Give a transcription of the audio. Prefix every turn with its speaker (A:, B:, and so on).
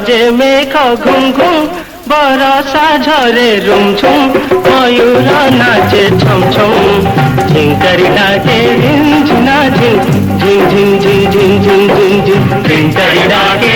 A: বাজে মেঘ ঘুম ঘুম, বরষা ঝরে রুমঝুম, ময়ূর নাচে ছম ছম, ঝিঙ্কারি ডাকে ঝিনা ঝিং ঝিং ঝিং ঝিং ঝিং ঝিং ঝিং ঝিং, ঝিঙ্কারি ডাকে